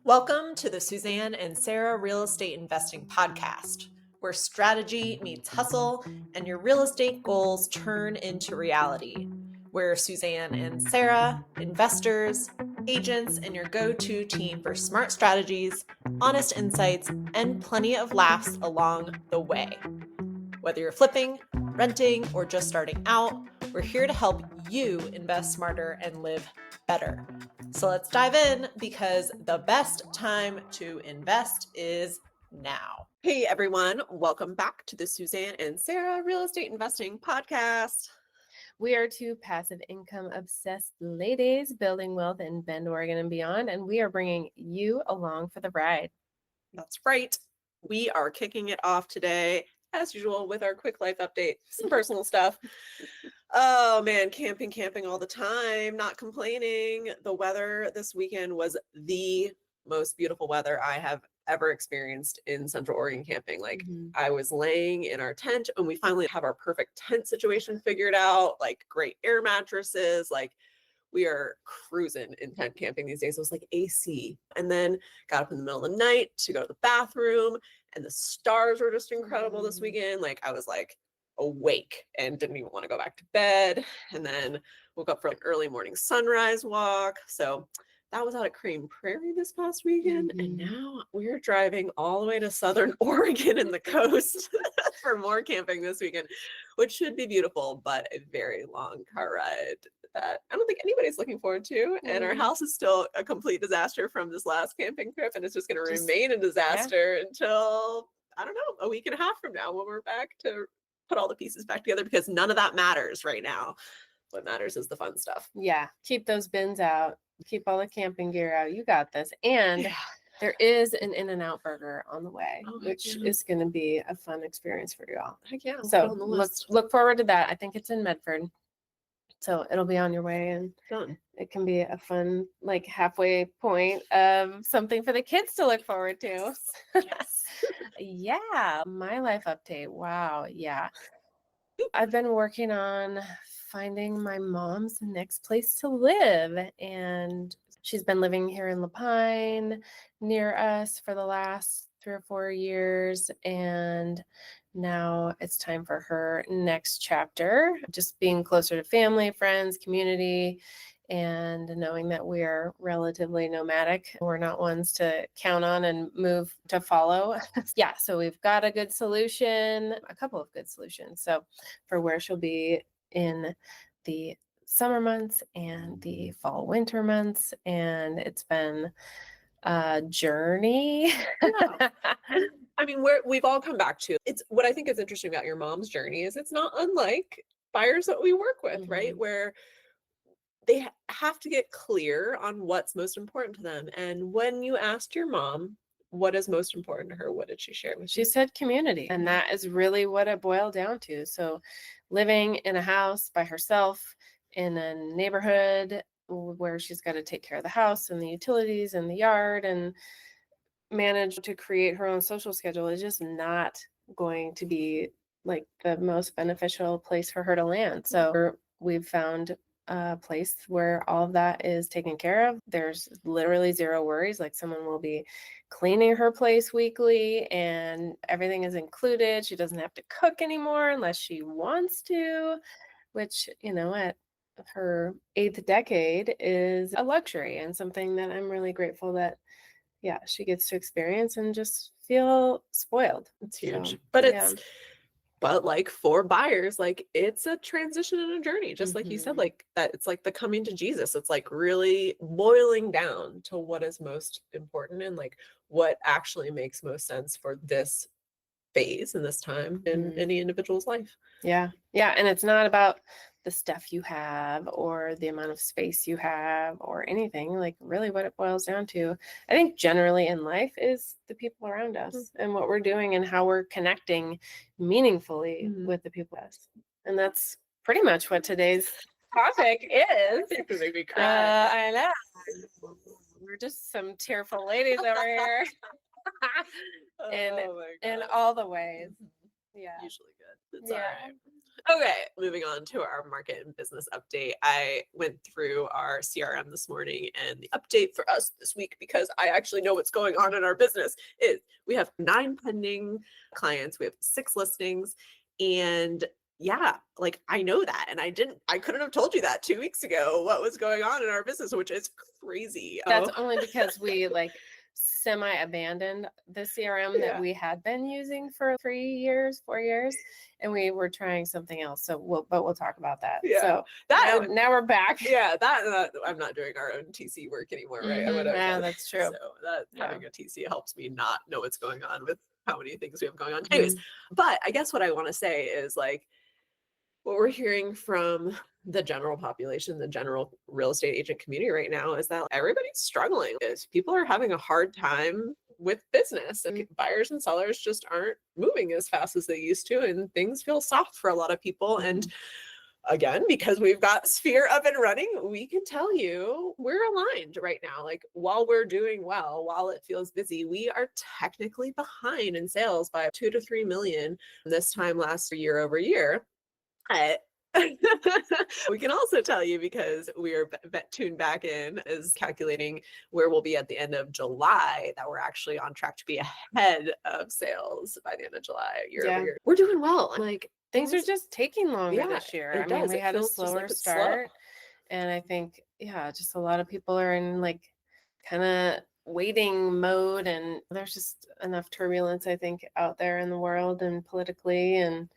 Welcome to the Suzanne and Sarah Real Estate Investing Podcast, where strategy meets hustle and your real estate goals turn into reality. Where Suzanne and Sarah, investors, agents, and your go-to team for smart strategies, honest insights, and plenty of laughs along the way. Whether you're flipping, renting, or just starting out, we're here to help you invest smarter and live better. So let's dive in because the best time to invest is now. Hey everyone, welcome back to the Suzanne and Sarah Real Estate Investing Podcast. We are two passive income obsessed ladies building wealth in Bend, Oregon and beyond, and we are bringing you along for the ride. That's right. We are kicking it off today, as usual, with our quick life update, some personal stuff. Oh man, camping all the time, not complaining. The weather this weekend was the most beautiful weather I have ever experienced in Central Oregon camping. I was laying in our tent and we finally have our perfect tent situation figured out, like great air mattresses, we are cruising in tent camping these days. It was like AC. And then got up in the middle of the night to go to the bathroom and the stars were just incredible this weekend. I was awake and didn't even want to go back to bed. And then woke up for an early morning sunrise walk. So that was out at Crane Prairie this past weekend. And now we're driving all the way to Southern Oregon and the coast for more camping this weekend, which should be beautiful, but a very long car ride that I don't think anybody's looking forward to. And our house is still a complete disaster from this last camping trip. And it's just going to remain a disaster until, I don't know, a week and a half from now when we're back to put all the pieces back together, because none of that matters right now. What matters is the fun stuff. Yeah. Keep those bins out. Keep all the camping gear out. You got this. And there is an In-N-Out burger on the way, which is going to be a fun experience for you all. Heck yeah. So look forward to that. I think it's in Medford. So it'll be on your way and done. It can be a fun, halfway point of something for the kids to look forward to. Yes. Yeah. My life update. Wow. Yeah. I've been working on finding my mom's next place to live. And she's been living here in La Pine near us for the last 3 or 4 years. And now it's time for her next chapter, just being closer to family, friends, community, and knowing that we are relatively nomadic. We're not ones to count on and move to follow. Yeah, so we've got a good solution, a couple of good solutions. So for where she'll be in the summer months and the fall winter months, and it's been a journey. Yeah. I mean, we've all come back to it's what I think is interesting about your mom's journey is it's not unlike buyers that we work with, right? Where they have to get clear on what's most important to them. And when you asked your mom what is most important to her, what did she share with you? She said community, and that is really what it boiled down to. So living in a house by herself in a neighborhood where she's got to take care of the house and the utilities and the yard and manage to create her own social schedule is just not going to be the most beneficial place for her to land. So we've found a place where all of that is taken care of. There's literally zero worries. Someone will be cleaning her place weekly and everything is included. She doesn't have to cook anymore unless she wants to, which, at her 8th decade is a luxury and something that I'm really grateful that she gets to experience and just feel spoiled. It's huge. So, but for buyers, it's a transition and a journey, just like you said, that it's the coming to Jesus. It's really boiling down to what is most important and what actually makes most sense for this phase and this time in any individual's life. Yeah. Yeah. And it's not about the stuff you have or the amount of space you have or anything. Really what it boils down to, I think generally in life, is the people around us and what we're doing and how we're connecting meaningfully with the people. And that's pretty much what today's topic is. It make me cry. I know. We're just some tearful ladies over here. In all the ways. Yeah. Usually good. It's all right. Okay, moving on to our market and business update. I went through our CRM this morning, and the update for us this week, because I actually know what's going on in our business, is we have 9 pending clients, we have 6 listings, and yeah, like I know that. And I couldn't have told you that 2 weeks ago what was going on in our business, which is crazy. That's Oh, only because we like semi-abandoned the CRM that yeah. we had been using for 3 years, 4 years, and we were trying something else. So we'll talk about that. Yeah. So That now we're back. yeah, that I'm not doing our own TC work anymore, right? Yeah, that's true. So that Yeah. having a TC helps me not know what's going on with how many things we have going on. Anyways, Mhm. but I guess what I want to say is like what we're hearing from the general population, the general real estate agent community right now is that everybody's struggling. Is people are having a hard time with business, and buyers and sellers just aren't moving as fast as they used to, and things feel soft for a lot of people. And again, because we've got Sphere up and running, we can tell you we're aligned right now. Like while we're doing well, while it feels busy, we are technically behind in sales by 2 to 3 million this time last year over year. But we can also tell you, because we are tuned back in, is calculating where we'll be at the end of July, that we're actually on track to be ahead of sales by the end of July year over year. We're doing well. Like Things are just taking longer yeah, this year. it I mean, does. we It had a feels just like slower it's slow. start, and I think, yeah, just a lot of people are in like kind of waiting mode, and there's just enough turbulence, I think, out there in the world and politically and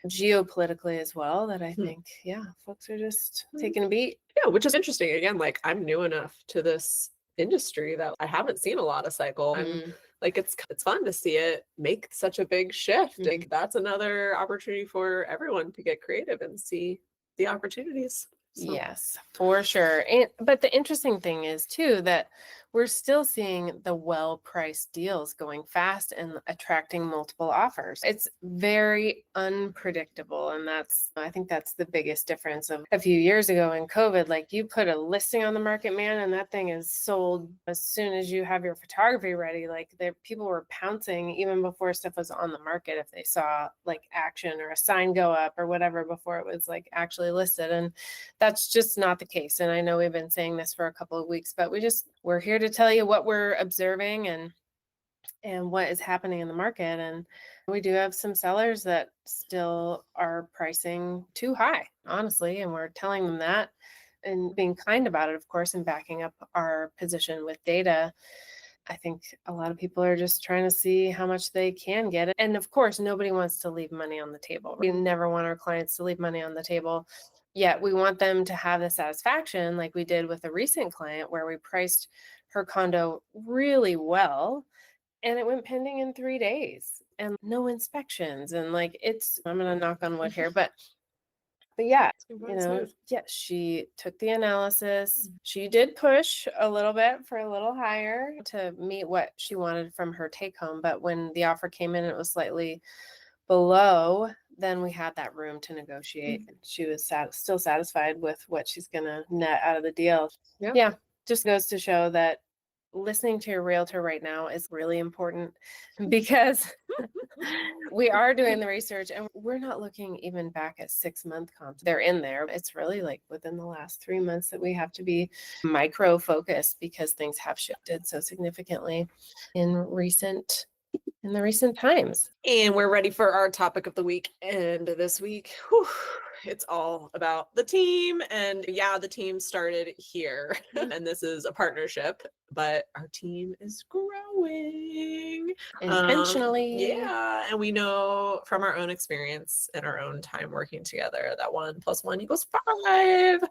geopolitically as well, that I think, yeah, folks are just taking a beat. Yeah, which is interesting. Again, like I'm new enough to this industry that I haven't seen a lot of cycle. I'm like it's fun to see it make such a big shift. Like that's another opportunity for everyone to get creative and see the opportunities. So. Yes, for sure. But the interesting thing is too that we're still seeing the well-priced deals going fast and attracting multiple offers. It's very unpredictable, and I think that's the biggest difference of a few years ago in COVID. Like you put a listing on the market, man, and that thing is sold as soon as you have your photography ready. Like people were pouncing even before stuff was on the market if they saw like action or a sign go up or whatever before it was like actually listed. And that's just not the case. And I know we've been saying this for a couple of weeks, but we're here to tell you what we're observing and what is happening in the market. And we do have some sellers that still are pricing too high, honestly, and we're telling them that and being kind about it, of course, and backing up our position with data. I think a lot of people are just trying to see how much they can get. And of course, nobody wants to leave money on the table. We never want our clients to leave money on the table. Yet we want them to have the satisfaction, like we did with a recent client where we priced her condo really well and it went pending in 3 days and no inspections. And like I'm going to knock on wood here, but yeah, yeah, she took the analysis. She did push a little bit for a little higher to meet what she wanted from her take home. But when the offer came in, it was slightly below, then we had that room to negotiate. She was still satisfied with what she's going to net out of the deal. Yeah, just goes to show that listening to your realtor right now is really important because we are doing the research and we're not looking even back at 6-month comps. They're in there. It's really like within the last 3 months that we have to be micro focused because things have shifted so significantly in the recent times. And we're ready for our topic of the week. And this week, it's all about the team. And yeah, the team started here. And this is a partnership, but our team is growing Intentionally. Yeah. And we know from our own experience and our own time working together that 1 + 1 = 5.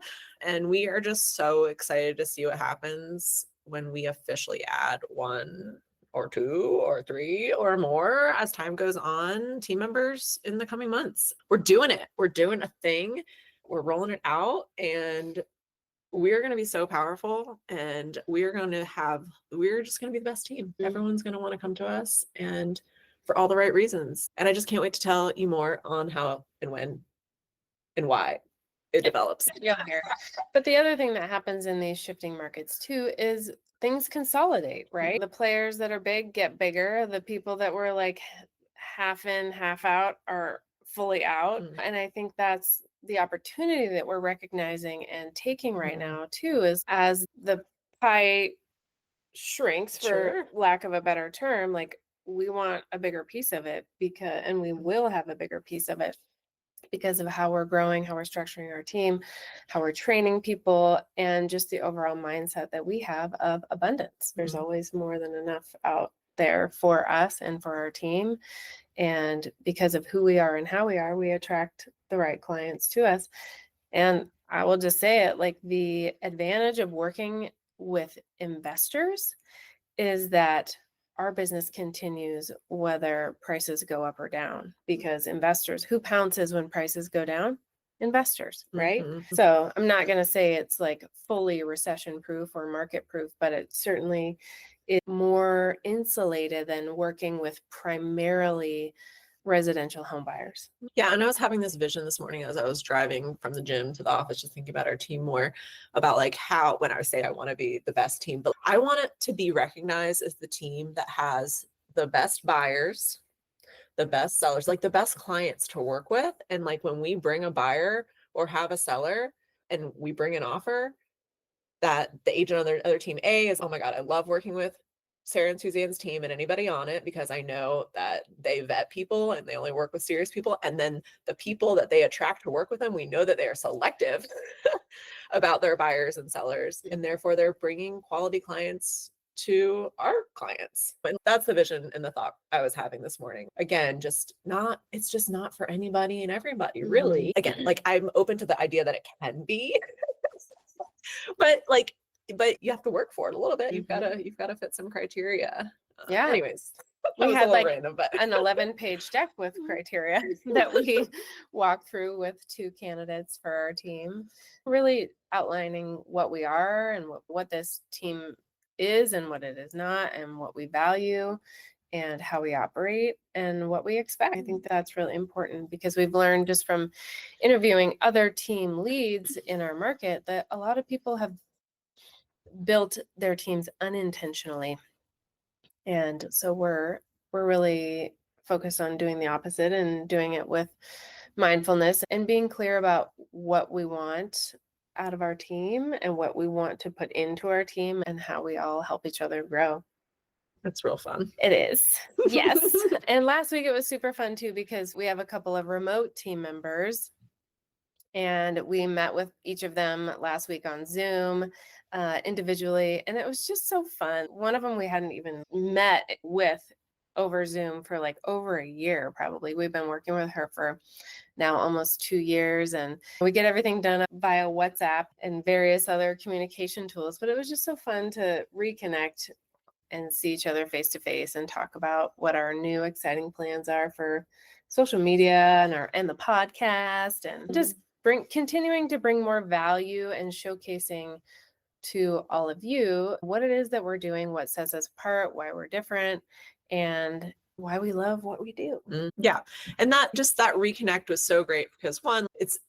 And we are just so excited to see what happens when we officially add 1 or 2 or 3 or more as time goes on, team members in the coming months. We're doing it. We're doing a thing. We're rolling it out, and we're going to be so powerful, and we're just going to be the best team. Everyone's going to want to come to us, and for all the right reasons. And I just can't wait to tell you more on how and when and why it develops. You'll hear. But the other thing that happens in these shifting markets too is things consolidate, right? The players that are big get bigger. The people that were like half in, half out are fully out. Mm. And I think that's the opportunity that we're recognizing and taking right Mm. now too, is as the pie shrinks, for Sure. lack of a better term, like we want a bigger piece of it, and we will have a bigger piece of it because of how we're growing, how we're structuring our team, how we're training people, and just the overall mindset that we have of abundance. There's always more than enough out there for us and for our team. And because of who we are and how we are, we attract the right clients to us. And I will just say it, like the advantage of working with investors is that our business continues whether prices go up or down, because investors, who pounces when prices go down? Investors, right? So I'm not going to say it's like fully recession proof or market proof, but it certainly is more insulated than working with primarily residential home buyers. Yeah. And I was having this vision this morning as I was driving from the gym to the office, just thinking about our team more, about like how, when I say I want to be the best team, but I want it to be recognized as the team that has the best buyers, the best sellers, like the best clients to work with. And like when we bring a buyer or have a seller and we bring an offer, that the agent on the other team A is, oh my God, I love working with Sarah and Suzanne's team and anybody on it, because I know that they vet people and they only work with serious people. And then the people that they attract to work with them, we know that they are selective about their buyers and sellers, and therefore they're bringing quality clients to our clients. And that's the vision and the thought I was having this morning. Again, it's just not for anybody and everybody, really. Again, like I'm open to the idea that it can be, but you have to work for it a little bit. You've got to fit some criteria. Yeah. Anyways, We had like random, but an 11-page deck with criteria that we walked through with 2 candidates for our team, really outlining what we are and what this team is and what it is not, and what we value and how we operate and what we expect. I think that's really important, because we've learned just from interviewing other team leads in our market that a lot of people have built their teams unintentionally. And so we're really focused on doing the opposite and doing it with mindfulness and being clear about what we want out of our team and what we want to put into our team and how we all help each other grow. that's real fun. It is. Yes. And last week it was super fun too, because we have a couple of remote team members, and we met with each of them last week on Zoom individually. And it was just so fun. One of them we hadn't even met with over Zoom for like over a year, probably. We've been working with her for now almost 2 years, and we get everything done via WhatsApp and various other communication tools. But it was just so fun to reconnect and see each other face to face and talk about what our new exciting plans are for social media and the podcast, and just continuing to bring more value and showcasing to all of you what it is that we're doing, what sets us apart, why we're different, and why we love what we do. Yeah. And that reconnect was so great, because one,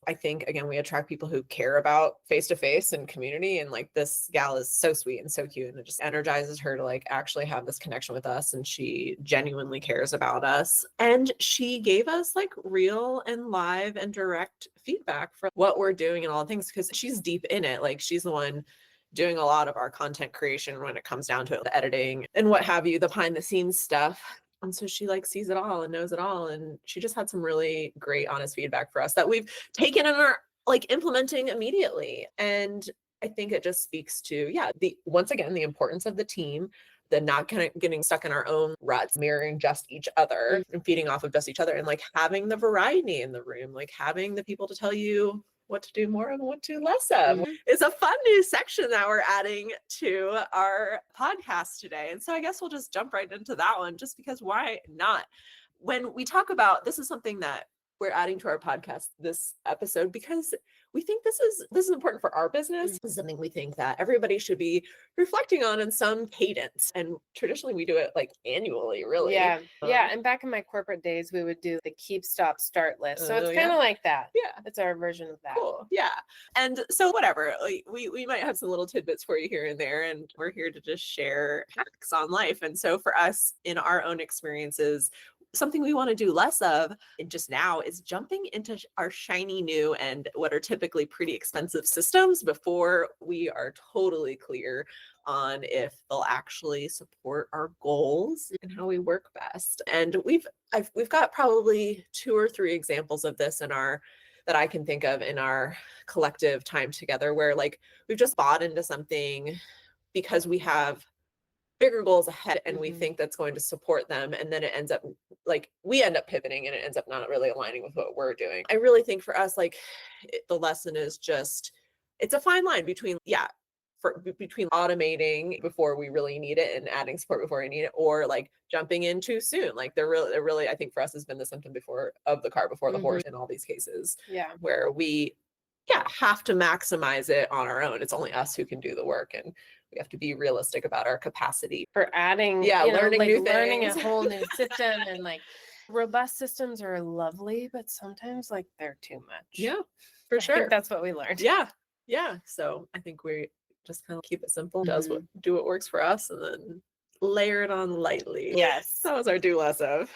I think, again, we attract people who care about face-to-face and community. And like, this gal is so sweet and so cute, and it just energizes her to like actually have this connection with us. And she genuinely cares about us. And she gave us like real and live and direct feedback for what we're doing and all the things, because she's deep in it. Like, she's the one doing a lot of our content creation when it comes down to it, the editing and what have you, the behind the scenes stuff. And so she like sees it all and knows it all. And she just had some really great, honest feedback for us that we've taken and are like implementing immediately. And I think it just speaks to, once again, the importance of the team, the not kind of getting stuck in our own ruts, mirroring just each other and feeding off of just each other, and like having the variety in the room, like having the people to tell you what to do more and what to less of. Is a fun new section that we're adding to our podcast today. And so I guess we'll just jump right into that one, just because why not? When we talk about, this is something that we're adding to our podcast this episode, because we think this is important for our business. This is something we think that everybody should be reflecting on in some cadence. And traditionally we do it like annually, really. Yeah. And back in my corporate days, we would do the keep, stop, start list. So it's kind of like that. Yeah. It's our version of that. Cool. Yeah. And so whatever, like, we might have some little tidbits for you here and there, and we're here to just share hacks on life. And so for us, in our own experiences, Something we want to do less of and just now is jumping into our shiny new and what are typically pretty expensive systems before we are totally clear on if they'll actually support our goals and how we work best. And we've got probably 2 or 3 examples of this that I can think of in our collective time together where like we've just bought into something because we have bigger goals ahead and we think that's going to support them, and then it ends up like we end up pivoting and it ends up not really aligning with what we're doing. I really think for us, like the lesson is just it's a fine line between between automating before we really need it and adding support before we need it, or like jumping in too soon. Like they're really I think for us has been the symptom before of the cart before the horse in all these cases. Yeah. Where we have to maximize it on our own. It's only us who can do the work, and we have to be realistic about our capacity For adding, learning like new learning a things. whole new system and like robust systems are lovely, but sometimes like they're too much. Yeah, for I sure. think that's what we learned. Yeah. So I think we just kind of keep it simple, do what works for us, and then layer it on lightly. Yes. That was our do less of.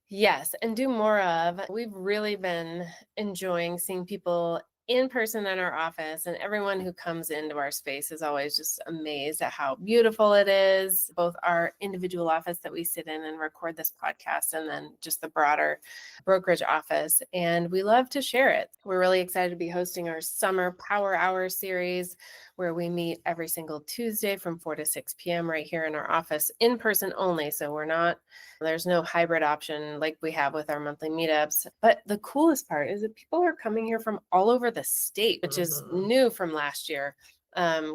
Yes, and do more of. We've really been enjoying seeing people in person in our office, and everyone who comes into our space is always just amazed at how beautiful it is, both our individual office that we sit in and record this podcast, and then just the broader brokerage office. And we love to share it. We're really excited to be hosting our summer Power Hour series, where we meet every single Tuesday from 4 to 6 p.m. right here in our office, in person only. So there's no hybrid option like we have with our monthly meetups. But the coolest part is that people are coming here from all over the state, which is new from last year.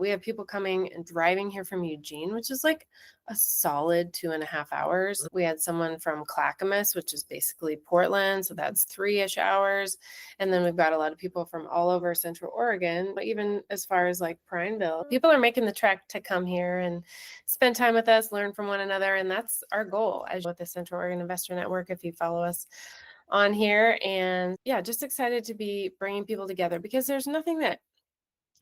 We have people coming and driving here from Eugene, which is like a solid 2.5 hours. We had someone from Clackamas, which is basically Portland, so that's 3-ish hours. And then we've got a lot of people from all over Central Oregon, but even as far as like Prineville, people are making the trek to come here and spend time with us, learn from one another. And that's our goal as with the Central Oregon Investor Network, if you follow us on here. And just excited to be bringing people together, because there's nothing that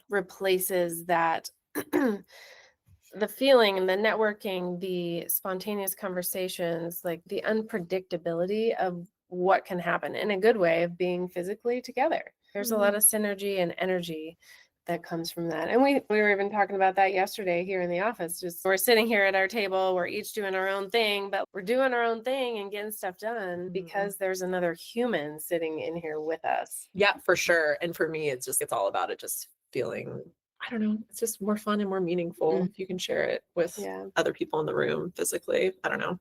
replaces that the feeling and the networking, the spontaneous conversations, like the unpredictability of what can happen in a good way of being physically together. There's a lot of synergy and energy that comes from that. And we were even talking about that yesterday here in the office. Just we're sitting here at our table, we're each doing our own thing, but we're doing our own thing and getting stuff done because there's another human sitting in here with us. Yeah, for sure. And for me, it's all about it just feeling, I don't know, it's just more fun and more meaningful if you can share it with other people in the room physically. I don't know.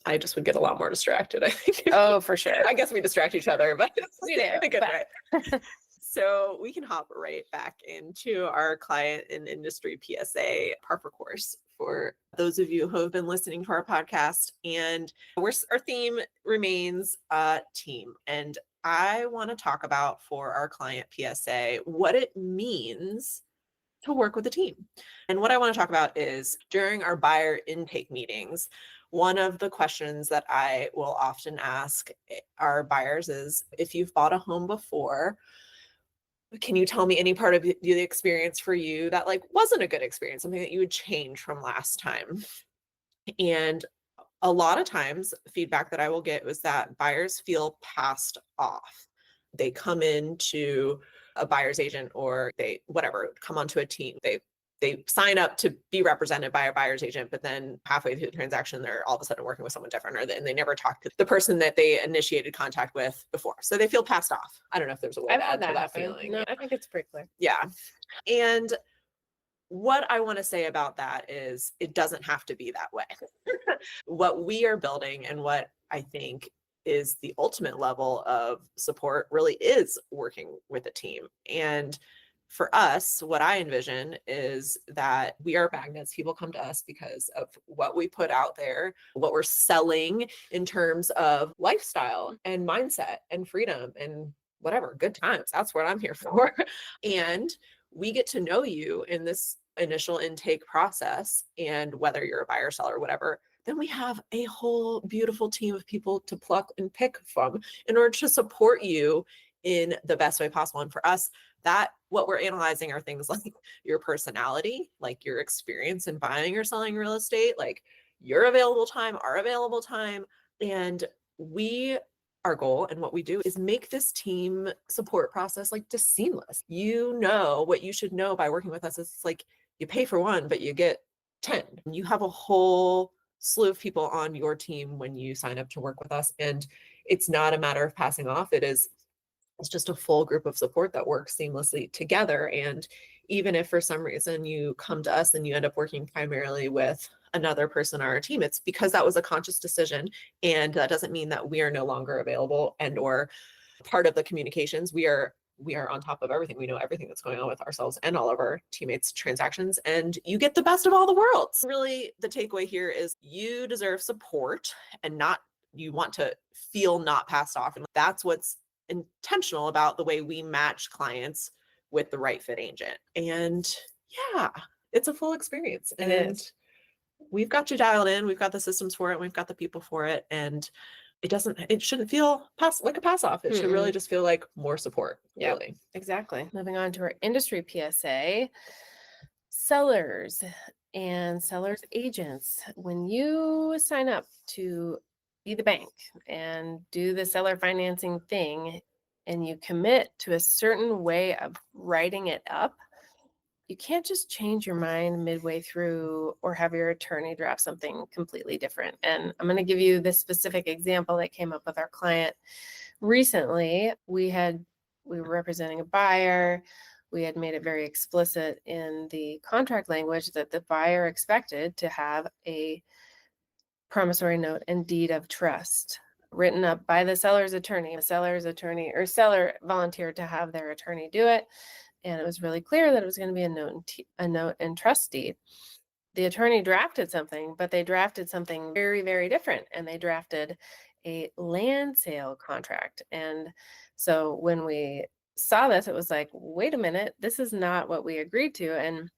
I just would get a lot more distracted, I think. Oh, for sure. I guess we distract each other, but we do in a good way. So we can hop right back into our client and industry PSA Parker course for those of you who have been listening to our podcast. And our theme remains team. And I want to talk about for our client PSA what it means to work with a team. And what I want to talk about is during our buyer intake meetings, one of the questions that I will often ask our buyers is, if you've bought a home before, can you tell me any part of the experience for you that like wasn't a good experience, something that you would change from last time? And a lot of times feedback that I will get was that buyers feel passed off. They come into a buyer's agent, or they come onto a team. They sign up to be represented by a buyer's agent, but then halfway through the transaction, they're all of a sudden working with someone different, and they never talked to the person that they initiated contact with before. So they feel passed off. I don't know if there's a way to add to that feeling. No, I think it's pretty clear. Yeah. And what I want to say about that is it doesn't have to be that way. What we are building and what I think is the ultimate level of support really is working with a team. And for us, what I envision is that we are magnets. People come to us because of what we put out there, what we're selling in terms of lifestyle and mindset and freedom and whatever, good times. That's what I'm here for. And we get to know you in this initial intake process. And whether you're a buyer, seller, whatever, then we have a whole beautiful team of people to pluck and pick from in order to support you in the best way possible. And for us, that what we're analyzing are things like your personality, like your experience in buying or selling real estate, like your available time, our available time, and our goal and what we do is make this team support process like just seamless. You know what you should know by working with us. It's like you pay for one, but you get 10. You have a whole slew of people on your team when you sign up to work with us. And it's not a matter of passing off. It's just a full group of support that works seamlessly together. And even if for some reason you come to us and you end up working primarily with another person on our team, it's because that was a conscious decision. And that doesn't mean that we are no longer available and or part of the communications. We are on top of everything. We know everything that's going on with ourselves and all of our teammates' transactions, and you get the best of all the worlds. Really, the takeaway here is you deserve support and not, you want to feel not passed off. And that's what's intentional about the way we match clients with the right fit agent. And yeah, it's a full experience. It And is. we've got you dialed in. We've got the systems for it. We've got the people for it. And it shouldn't feel like a pass off. It should really just feel like more support. Yeah, really. exactly. Moving on to our industry PSA, sellers and sellers agents. When you sign up to be the bank and do the seller financing thing, and you commit to a certain way of writing it up, you can't just change your mind midway through or have your attorney draft something completely different. And I'm going to give you this specific example that came up with our client recently. We were representing a buyer. We had made it very explicit in the contract language that the buyer expected to have a promissory note and deed of trust written up by the seller's attorney. The seller's attorney or seller volunteered to have their attorney do it. And it was really clear that it was going to be a note and trust deed. The attorney drafted something, but they drafted something very, very different. And they drafted a land sale contract. And so when we saw this, it was like, wait a minute, this is not what we agreed to. And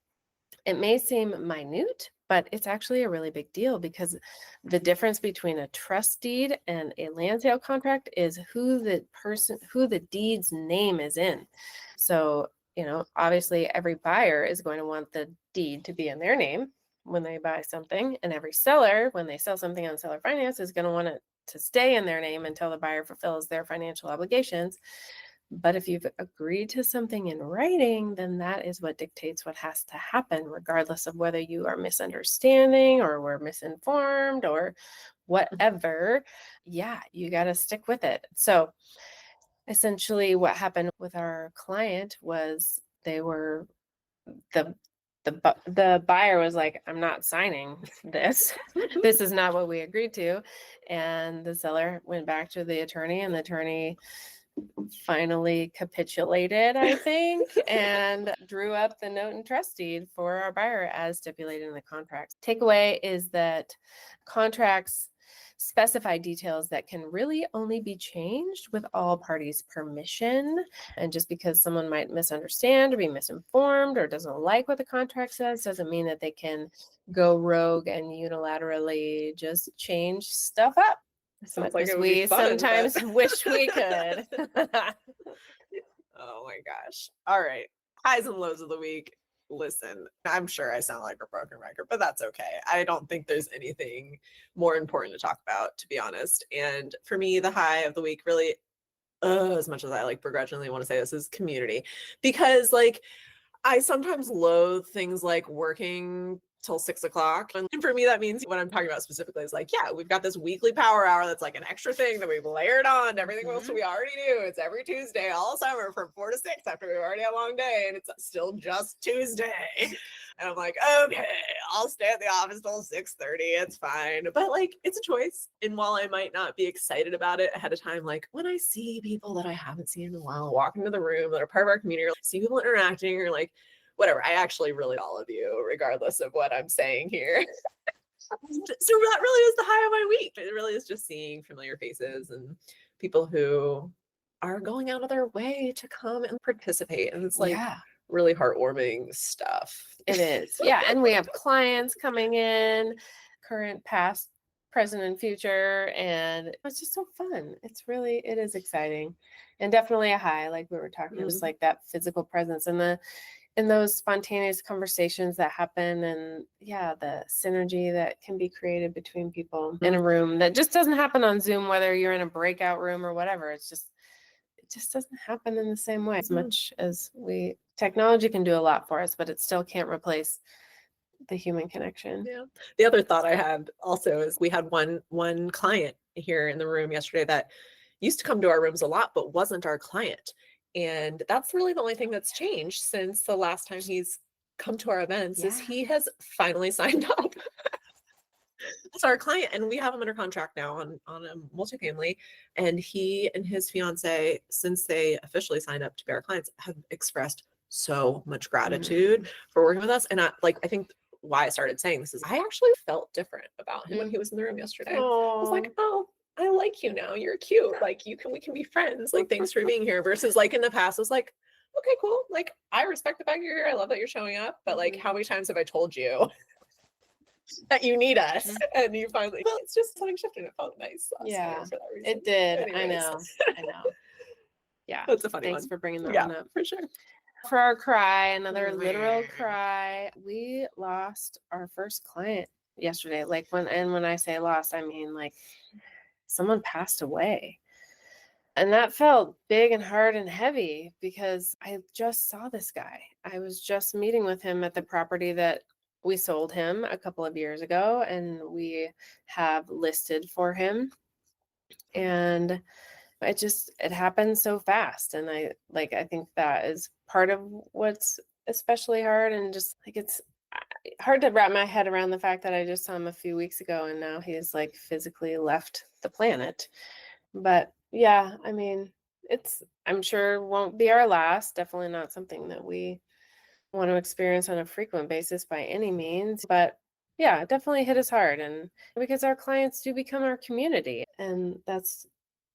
it may seem minute, but it's actually a really big deal, because the difference between a trust deed and a land sale contract is who the deed's name is in. So, obviously every buyer is going to want the deed to be in their name when they buy something, and every seller, when they sell something on seller finance, is going to want it to stay in their name until the buyer fulfills their financial obligations. But if you've agreed to something in writing, then that is what dictates what has to happen, regardless of whether you are misunderstanding or were misinformed or whatever. Yeah, you got to stick with it. So essentially what happened with our client was the buyer was like, I'm not signing this. This is not what we agreed to. And the seller went back to the attorney, and the attorney finally capitulated, I think, and drew up the note and trust deed for our buyer as stipulated in the contract. Takeaway is that contracts specify details that can really only be changed with all parties' permission. And just because someone might misunderstand or be misinformed or doesn't like what the contract says doesn't mean that they can go rogue and unilaterally just change stuff up. As much as we sometimes wish we could. Oh my gosh. All right. Highs and lows of the week. Listen, I'm sure I sound like a broken record, but that's okay. I don't think there's anything more important to talk about, to be honest. And for me, the high of the week really, as much as I like begrudgingly want to say this, is community. Because I sometimes loathe things like working till 6 o'clock. And for me, that means what I'm talking about specifically is yeah, we've got this weekly power hour that's like an extra thing that we've layered on to everything else we already do. It's every Tuesday all summer from 4 to 6 after we've already had a long day, and it's still just Tuesday. And I'm like, okay, I'll stay at the office till 6:30. It's fine. But it's a choice. And while I might not be excited about it ahead of time, when I see people that I haven't seen in a while walk into the room that are part of our community, or see people interacting, or whatever, I actually really all of you, regardless of what I'm saying here. So that really is the high of my week. It really is just seeing familiar faces and people who are going out of their way to come and participate. And it's really heartwarming stuff. It is. Yeah. And we have clients coming in, current, past, present, and future. And it's just so fun. It is exciting, and definitely a high, like we were talking, just like that physical presence. And in those spontaneous conversations that happen, and the synergy that can be created between people in a room that just doesn't happen on Zoom, whether you're in a breakout room or whatever. It just doesn't happen in the same way. As much as technology can do a lot for us, but it still can't replace the human connection. Yeah. The other thought I had also is we had one client here in the room yesterday that used to come to our rooms a lot, but wasn't our client. And that's really the only thing that's changed since the last time he's come to our events is he has finally signed up as our client, and we have him under contract now on a multifamily. And he and his fiance, since they officially signed up to be our clients, have expressed so much gratitude for working with us. And I think why I started saying this is I actually felt different about him when he was in the room yesterday. I was like, oh, I like you now. You're cute. Like we can be friends. Like, thanks for being here. Versus like in the past, I was like, okay, cool. Like, I respect the fact you're here. I love that you're showing up. But like, how many times have I told you that you need us? And you finally, well, it's just something shifted. It felt nice. Yeah, for that reason. it did. Anyways. I know. Yeah. That's a funny Thanks one. for bringing that Yeah, one up. for sure. For our cry, another literal Man. cry, we lost our first client yesterday. Like when I say lost, I mean like someone passed away. And that felt big and hard and heavy because I just saw this guy. I was just meeting with him at the property that we sold him a couple of years ago, and we have listed for him. And it happened so fast. And I think that is part of what's especially hard, and just like it's hard to wrap my head around the fact that I just saw him a few weeks ago and now he's like physically left the planet. But yeah, I mean, I'm sure won't be our last. Definitely not something that we want to experience on a frequent basis by any means. But yeah, it definitely hit us hard. And because our clients do become our community. And that's,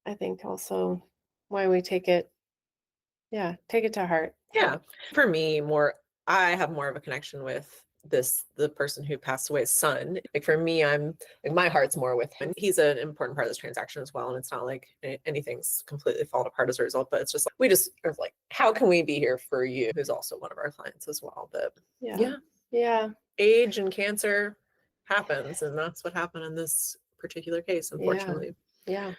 I think, also why we take it to heart. Yeah. For me, I have more of a connection with the person who passed away's son. Like for me, I'm like, my heart's more with him. He's an important part of this transaction as well. And it's not like anything's completely fallen apart as a result, but it's just like, we just are like, how can we be here for you? Who's also one of our clients as well. But Yeah. Age and cancer happens. And that's what happened in this particular case, unfortunately. Yeah.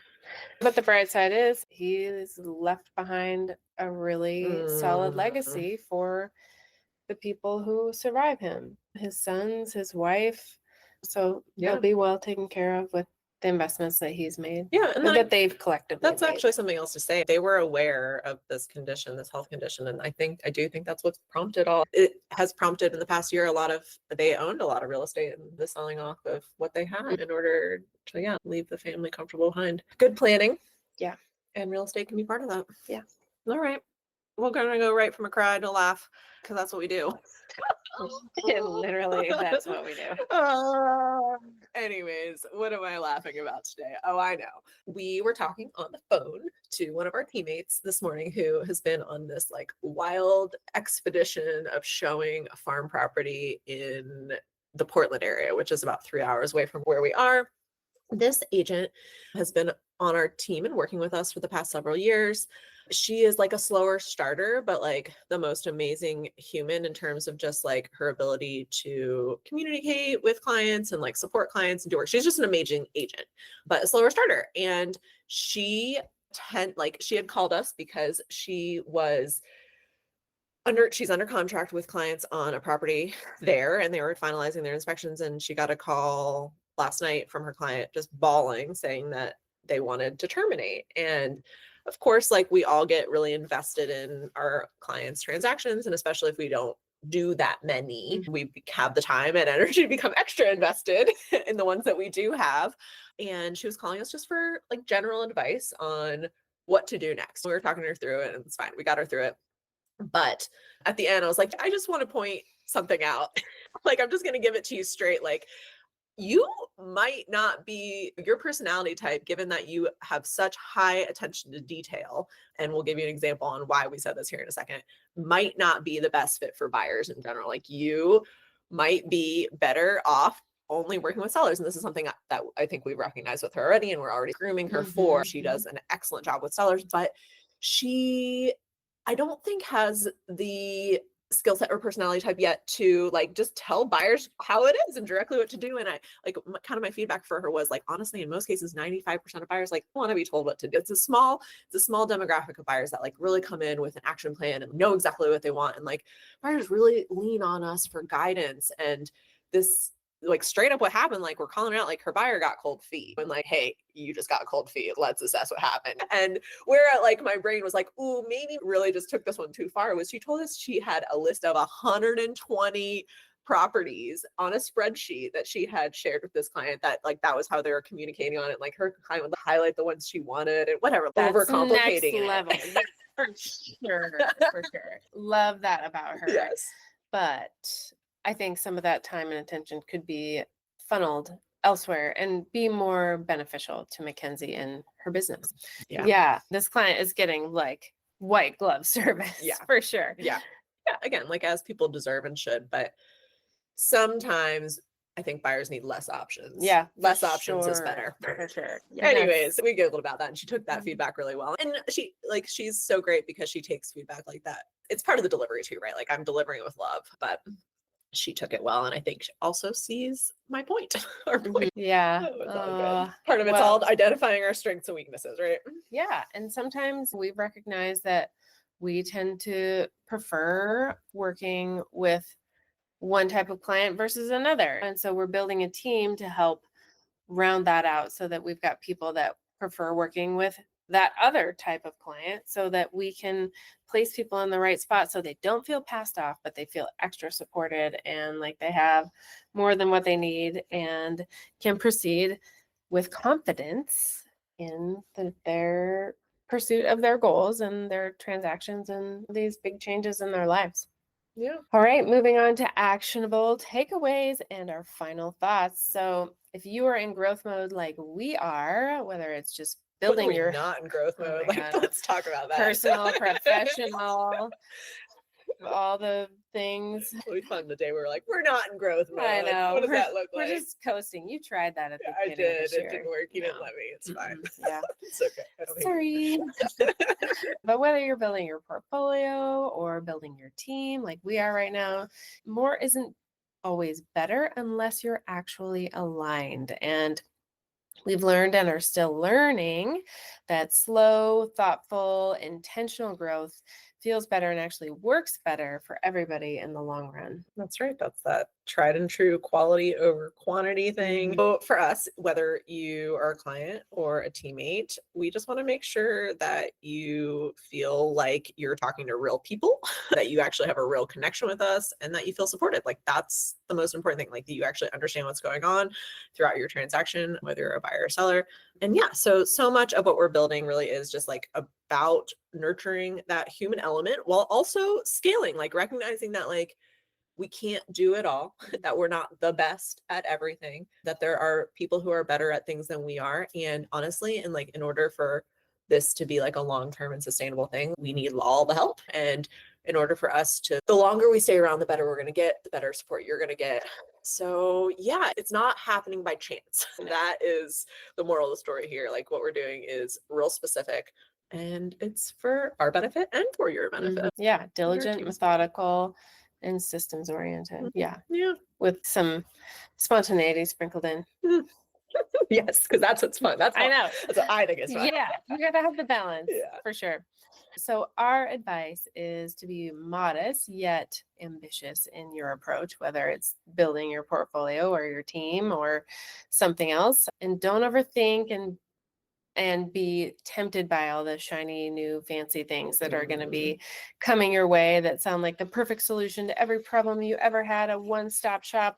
But the bright side is he's left behind a really solid legacy for the people who survive him, his sons, his wife. So they'll be well taken care of with the investments that he's made. Yeah, and that they've collectively That's made. actually something else to say. They were aware of this condition, this health condition, and I do think that's what's prompted it has prompted in the past year they owned a lot of real estate and the selling off of what they had in order to leave the family comfortable behind. Good planning. Yeah. And real estate can be part of that. Yeah. All right. We're gonna go right from a cry to a laugh because that's what we do. Literally, that's what we do. Anyways, what am I laughing about today? Oh, I know. We were talking on the phone to one of our teammates this morning who has been on this like wild expedition of showing a farm property in the Portland area, which is about 3 hours away from where we are. This agent has been on our team and working with us for the past several years. She is like a slower starter, but like the most amazing human in terms of just like her ability to communicate with clients and like support clients and do work. She's just an amazing agent, but a slower starter. And she had called us because she's under contract with clients on a property there, and they were finalizing their inspections, and she got a call last night from her client just bawling, saying that they wanted to terminate. And of course, like we all get really invested in our clients' transactions, and especially if we don't do that many, we have the time and energy to become extra invested in the ones that we do have. And she was calling us just for like general advice on what to do next. We were talking her through it, and it's fine. We got her through it. But at the end, I was like, I just want to point something out. Like, I'm just going to give it to you straight. Like, you might not be your personality type, given that you have such high attention to detail. And we'll give you an example on why we said this here in a second, might not be the best fit for buyers in general. Like, you might be better off only working with sellers. And this is something that I think we've recognized with her already, and we're already grooming her for. She does an excellent job with sellers, but I don't think has the skill set or personality type yet to like just tell buyers how it is and directly what to do. And I like kind of my feedback for her was like, honestly, in most cases, 95% of buyers like want to be told what to do. It's a small demographic of buyers that like really come in with an action plan and know exactly what they want. And like buyers really lean on us for guidance. And this like straight up what happened, like we're calling it out, like her buyer got cold feet and like, hey, you just got cold feet. Let's assess what happened. And where like my brain was like, ooh, maybe really just took this one too far was she told us she had a list of 120 properties on a spreadsheet that she had shared with this client that like that was how they were communicating on it. Like her client would highlight the ones she wanted and whatever. That's Overcomplicating next level. it. For sure. For sure. Love that about her. Yes. But I think some of that time and attention could be funneled elsewhere and be more beneficial to Mackenzie and her business. Yeah. This client is getting like white glove service. Yeah. For sure. Yeah. Again, like as people deserve and should, but sometimes I think buyers need less options. Yeah. Less options is better. For sure. Anyways, we giggled about that and she took that feedback really well. And she's so great because she takes feedback like that. It's part of the delivery too, right? Like I'm delivering it with love, but she took it well. And I think she also sees my point. Our point. Yeah. Oh, it's all good. Part of it's all identifying our strengths and weaknesses, right? Yeah. And sometimes we've recognized that we tend to prefer working with one type of client versus another. And so we're building a team to help round that out so that we've got people that prefer working with that other type of client so that we can place people in the right spot so they don't feel passed off, but they feel extra supported and like they have more than what they need and can proceed with confidence in their pursuit of their goals and their transactions and these big changes in their lives. Yeah. All right, moving on to actionable takeaways and our final thoughts. So if you are in growth mode like we are, whether it's just building your not in growth mode, like let's talk about that. Personal, professional, all the things. It'll be fun the day we're like, we're not in growth mode. I know. What does that look like? We're just coasting. You tried that at the I beginning did. of this year. It didn't work. You didn't let me. It's fine. Yeah. It's okay. I don't Sorry. But whether you're building your portfolio or building your team like we are right now, more isn't always better unless you're actually aligned. And we've learned and are still learning that slow, thoughtful, intentional growth feels better and actually works better for everybody in the long run. That's right. That's that tried and true quality over quantity thing. So for us, whether you are a client or a teammate, we just want to make sure that you feel like you're talking to real people, that you actually have a real connection with us, and that you feel supported. Like that's the most important thing, like that you actually understand what's going on throughout your transaction, whether you're a buyer or seller. And yeah, so much of what we're building really is just like about nurturing that human element while also scaling, like recognizing that like we can't do it all, that we're not the best at everything, that there are people who are better at things than we are. And honestly, and like in order for this to be like a long-term and sustainable thing, we need all the help. And in order for us to, the longer we stay around, the better we're going to get, the better support you're going to get. So yeah, it's not happening by chance. That is the moral of the story here. Like what we're doing is real specific and it's for our benefit and for your benefit. Yeah, diligent, methodical, and systems oriented. Yeah. With some spontaneity sprinkled in. Yes, because that's what's fun. That's I know. That's what I think is fun. Yeah, you gotta have the balance for sure. So our advice is to be modest yet ambitious in your approach, whether it's building your portfolio or your team or something else. And don't overthink and be tempted by all the shiny new fancy things that are going to be coming your way that sound like the perfect solution to every problem you ever had, a one-stop shop.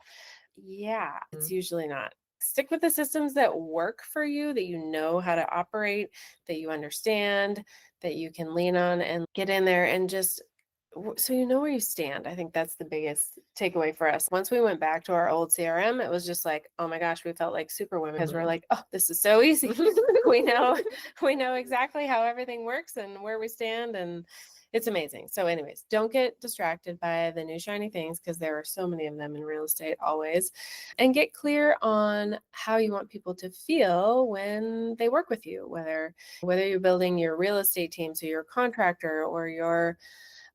Yeah, it's usually not. Stick with the systems that work for you, that you know how to operate, that you understand, that you can lean on, and get in there and just so you know where you stand. I think that's the biggest takeaway for us. Once we went back to our old CRM, it was just like, oh my gosh, we felt like superwomen because we're like, oh, this is so easy. we know exactly how everything works and where we stand, and it's amazing. So anyways, don't get distracted by the new shiny things because there are so many of them in real estate always, and get clear on how you want people to feel when they work with you, whether you're building your real estate team, so you're a contractor or you're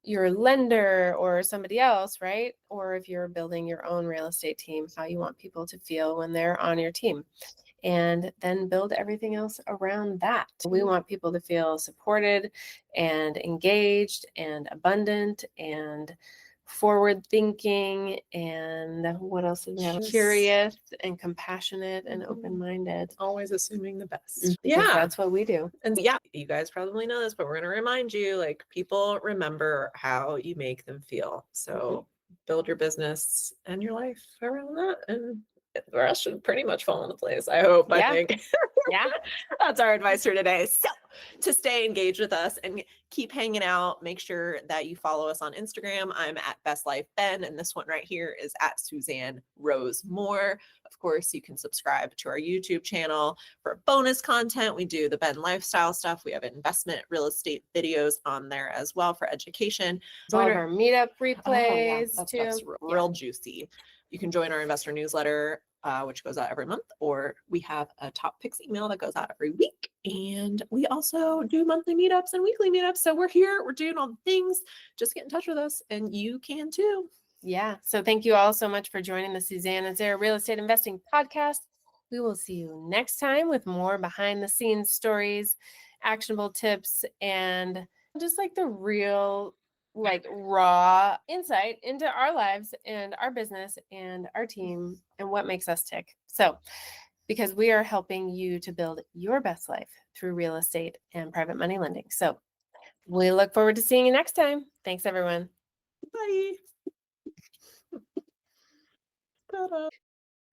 your lender or somebody else, right? Or if you're building your own real estate team, how you want people to feel when they're on your team. And then build everything else around that. We want people to feel supported and engaged and abundant and forward thinking, and what else did we have? Curious and compassionate and open-minded. Always assuming the best. Because Yeah. that's what we do. And yeah, you guys probably know this, but we're going to remind you, like, people remember how you make them feel. So build your business and your life around that, and the rest should pretty much fall into place, I hope. Yeah. I think. Yeah. That's our advice for today. So to stay engaged with us and keep hanging out, make sure that you follow us on Instagram. I'm at Best Life Ben, and this one right here is at Suzanne Rose Moore. Of course, you can subscribe to our YouTube channel for bonus content. We do the Ben lifestyle stuff. We have investment real estate videos on there as well for education. All of our meetup Oh, yeah, replays that too. stuff's real juicy. You can join our investor newsletter, which goes out every month, or we have a top picks email that goes out every week. And we also do monthly meetups and weekly meetups. So we're here, we're doing all the things. Just get in touch with us, and you can too. Yeah. So thank you all so much for joining the Suzanne and Sarah Real Estate Investing Podcast. We will see you next time with more behind the scenes stories, actionable tips, and just like the real, like raw insight into our lives and our business and our team and what makes us tick. So, because we are helping you to build your best life through real estate and private money lending. So we look forward to seeing you next time. Thanks, everyone. Bye.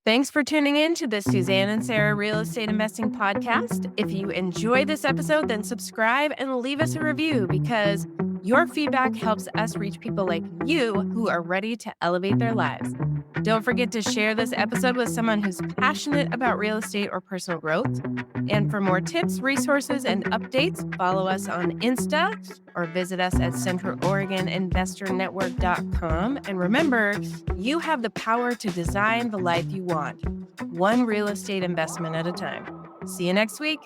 Thanks for tuning in to the Suzanne and Sarah Real Estate Investing Podcast. If you enjoyed this episode, then subscribe and leave us a review, because your feedback helps us reach people like you who are ready to elevate their lives. Don't forget to share this episode with someone who's passionate about real estate or personal growth. And for more tips, resources, and updates, follow us on Insta or visit us at centraloregoninvestornetwork.com. And remember, you have the power to design the life you want, one real estate investment at a time. See you next week.